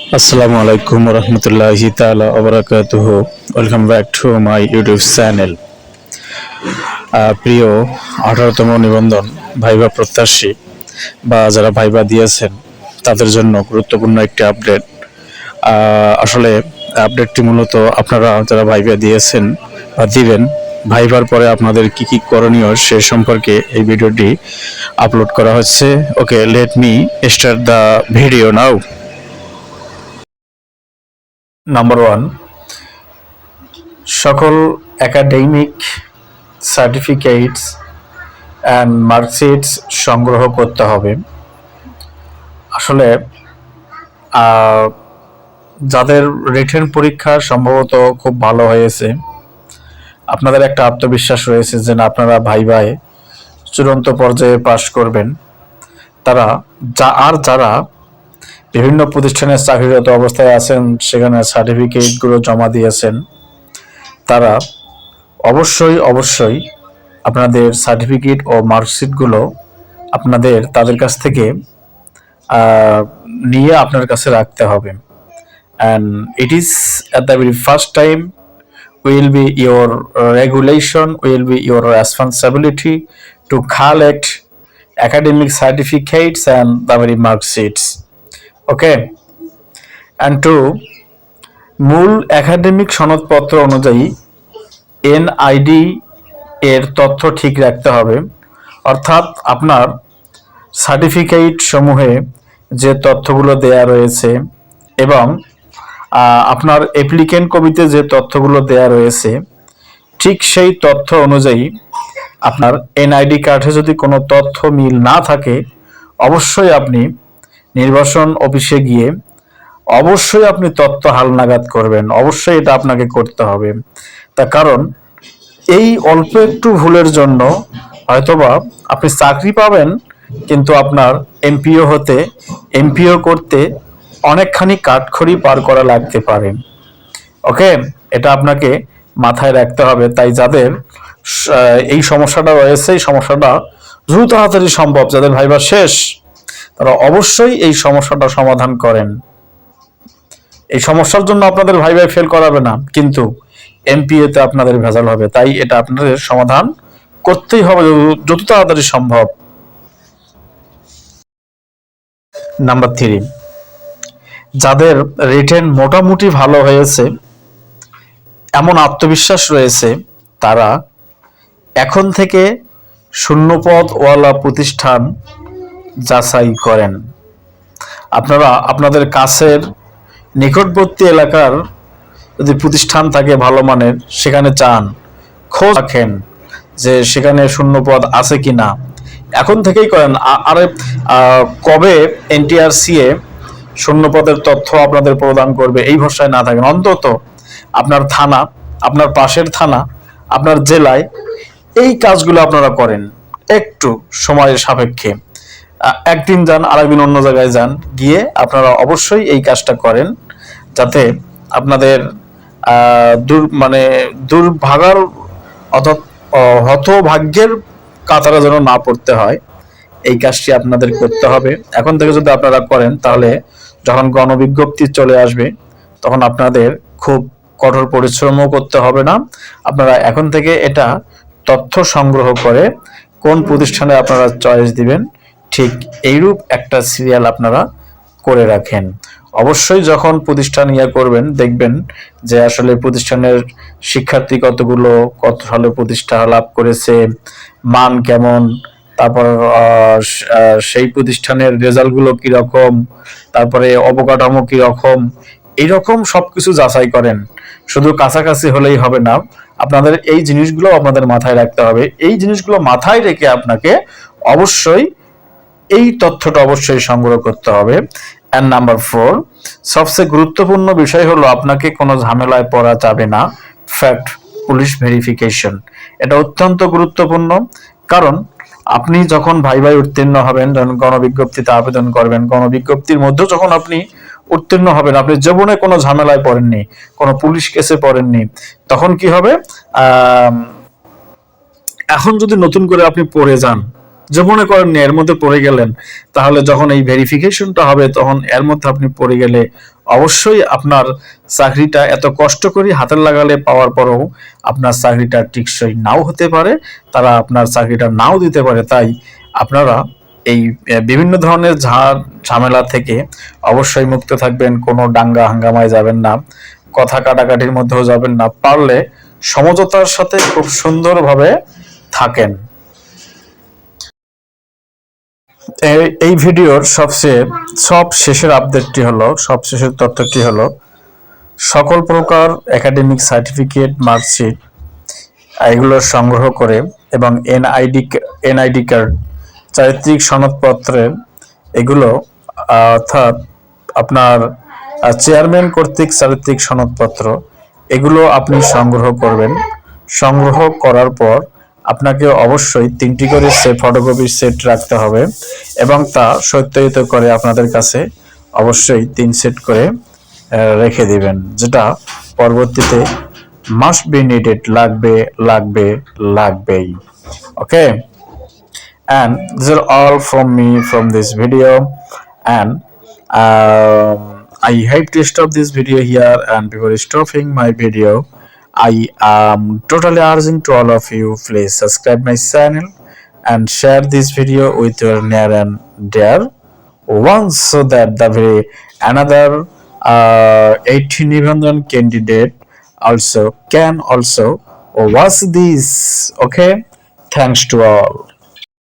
Assalamu alaikum warahmatullahi ta'ala wabarakatuh. Welcome back to my YouTube channel. প্রিয় 18তম নিবন্ধন viva প্রত্যাশী বা যারা ভাইবা দিয়েছেন তাদের জন্য গুরুত্বপূর্ণ একটি আপডেট। আসলে আপডেটটি মূলত আপনারা যারা ভাইবা দিয়েছেন বা দিবেন, ভাইবার পরে আপনাদের কি কি করণীয় সে সম্পর্কে এই ভিডিওটি আপলোড করা হচ্ছে। Okay, let me start the video now. Number 1, সকল একাডেমিক সার্টিফিকেটস অ্যান্ড মার্কশিটস সংগ্রহ করতে হবে। আসলে যাদের রিটেন পরীক্ষা সম্ভবত খুব ভালো হয়েছে, আপনাদের একটা আত্মবিশ্বাস রয়েছে যে না, আপনারা ভাইভায় চূড়ান্ত পর্যায়ে পাশ করবেন, যারা বিভিন্ন প্রতিষ্ঠানে চাকরিরত অবস্থায় আছেন, সেখানে সার্টিফিকেটগুলো জমা দিয়েছেন, তারা অবশ্যই আপনাদের সার্টিফিকেট ও মার্কশিটগুলো তাদের কাছ থেকে নিয়ে আপনার কাছে রাখতে হবে। And it is at the very first time will be your regulation, will be your responsibility to collect academic certificates and the very marksheets. Okay, and to মূল একাডেমিক সনদপত্র অনুযায়ী এনআইডি এর তথ্য ঠিক রাখতে হবে। অর্থাৎ আপনার সার্টিফিকেট সমূহে যে তথ্যগুলো দেয়া রয়েছে এবং আপনার অ্যাপ্লিকেন্ট কপিতে যে তথ্যগুলো দেয়া রয়েছে, ঠিক সেই তথ্য অনুযায়ী আপনার এনআইডি কার্ডে যদি কোনো তথ্য মিল না থাকে, অবশ্যই আপনি নির্বাচন অফিসে গিয়ে অবশ্যই আপনি তথ্য হালনাগাদ করবেন। অবশ্যই এটা আপনাকে করতে হবে। তার কারণ এই অল্প একটু ভুলের জন্য হয়তোবা আপনি চাকরি পাবেন, কিন্তু আপনার এমপিও করতে অনেকখানি কাঠখড়ি পার করা লাগতে পারে। ওকে, এটা আপনাকে মাথায় রাখতে হবে। তাই যাদের এই সমস্যাটা রয়েছে, এই সমস্যাটা দ্রুত তাড়াতাড়ি সম্ভব, যাদের ভাইবা শেষ, তারা অবশ্যই এই সমস্যাটা সমাধান করেন। এই সমস্যার জন্য আপনাদের ভাইভাই ফেল করাবে না, কিন্তু এমপিএতে আপনাদের ভেজাল হবে। তাই এটা আপনাদের সমাধান করতেই হবে যত তাড়াতাড়ি সম্ভব। নাম্বার 3, যাদের রিটেন মোটামুটি ভালো হয়েছে, এমন আত্মবিশ্বাস রয়েছে, তারা এখন থেকে শূন্যপদওয়ালা প্রতিষ্ঠান যাচাই করেন। আপনারা আপনাদের কাছের নিকটবর্তী এলাকার যদি প্রতিষ্ঠান থাকে ভালো মানের, সেখানে খোঁজ রাখেন যে সেখানে শূন্যপদ আছে কিনা। এখন থেকেই করেন। আরে কবে এনটিআরসিএ শূন্যপদের তথ্য আপনাদের প্রদান করবে এই ভরসায় না থাকেন। অন্তত আপনার থানা, আপনার পাশের থানা, আপনার জেলায় এই কাজগুলো আপনারা করেন একটু সময়ের সাপেক্ষে। একদিন যান, আরেকদিন অন্য জায়গায় যান, গিয়ে আপনারা অবশ্যই এই কাজটা করেন, যাতে আপনাদের দুর্ভাগার অর্থাৎ হতভাগ্যের কাতারে যেন না পড়তে হয়। এই কাজটি আপনাদের করতে হবে। এখন থেকে যদি আপনারা করেন, তাহলে যখন গণবিজ্ঞপ্তি চলে আসবে, তখন আপনাদের খুব কঠোর পরিশ্রমও করতে হবে না। আপনারা এখন থেকে এটা তথ্য সংগ্রহ করে কোন প্রতিষ্ঠানে আপনারা চয়েস দিবেন, ঠিক এইরূপ একটা সিরিয়াল আপনারা করে রাখেন। অবশ্যই যখন প্রতিষ্ঠান করবেন, দেখবেন যে আসলে প্রতিষ্ঠানের শিক্ষার্থী কত সালে প্রতিষ্ঠা লাভ করেছে, মান কেমন, তারপর সেই প্রতিষ্ঠানের রেজাল্টগুলো কিরকম, তারপরে অবকাঠামো কিরকম, এইরকম সবকিছু যাচাই করেন। শুধু কাছাকাছি হলেই হবে না, আপনাদের এই জিনিসগুলো আপনাদের মাথায় রাখতে হবে। এই জিনিসগুলো মাথায় রেখে আপনাকে অবশ্যই এই তথ্যটা অবশ্যই সংগ্রহ করতে হবে। অ্যান্ড নাম্বার 4, সবচেয়ে গুরুত্বপূর্ণ বিষয় হলো আপনাকে কোনো ঝামেলায় পড়া যাবে না। ফ্যাক্ট পুলিশ ভেরিফিকেশন, এটা অত্যন্ত গুরুত্বপূর্ণ। কারণ আপনি যখন ভাইভাই উত্তীর্ণ হবেন, যখন গণবিজ্ঞপ্তিতে আবেদন করবেন, গণবিজ্ঞপ্তির মধ্যে যখন আপনি উত্তীর্ণ হবেন, আপনি জীবনে কোনো ঝামেলায় পড়েননি, কোনো পুলিশ কেসে পড়েননি, তখন কি হবে, এখন যদি নতুন করে আপনি পড়ে যান, যে মনে করেন এর মধ্যে পড়ে গেলেন, তাহলে যখন এই ভেরিফিকেশনটা হবে, তখন এর মধ্যে আপনি পড়ে গেলে অবশ্যই আপনার চাকরিটা এত কষ্ট করে হাতে লাগালে পাওয়ার পরেও আপনার চাকরিটা টিকসই নাও হতে পারে, তারা আপনার চাকরিটা নাও দিতে পারে। তাই আপনারা এই বিভিন্ন ধরনের ঝামেলা থেকে অবশ্যই মুক্ত থাকবেন। কোনো দাঙ্গা হাঙ্গামায় যাবেন না, কথা কাটাকাটির মধ্যেও যাবেন না, পারলে সমঝোতার সাথে খুব সুন্দরভাবে থাকেন। এই ভিডিওর সব শেষের আপডেটটি হলো, সব শেষের তথ্যটি হলো, সকল প্রকার একাডেমিক সার্টিফিকেট, মার্কশিট এগুলো সংগ্রহ করে এবং এনআইডি কার্ড, চারিত্রিক সনদপত্রের এগুলো অর্থাৎ আপনার চেয়ারম্যান কর্তৃক চারিত্রিক সনদপত্র এগুলো আপনি সংগ্রহ করবেন। সংগ্রহ করার পর আপনাকে অবশ্যই 3টি করে ফটোকপির সেট রাখতে হবে এবং তা সত্যায়িত করে আপনাদের কাছে অবশ্যই 3 সেট করে রেখে দিবেন, যেটা পরবর্তীতে মাস্ট বি নিডেড, লাগবেই। ওকে, and these are all from me from this video, and I have to stop this video here, and before stopping my video I am totally urging to all of you, please subscribe my channel and share this video with your near and dear ones, so that the very another 18 Nibandan candidate can also watch this. Okay, thanks to all.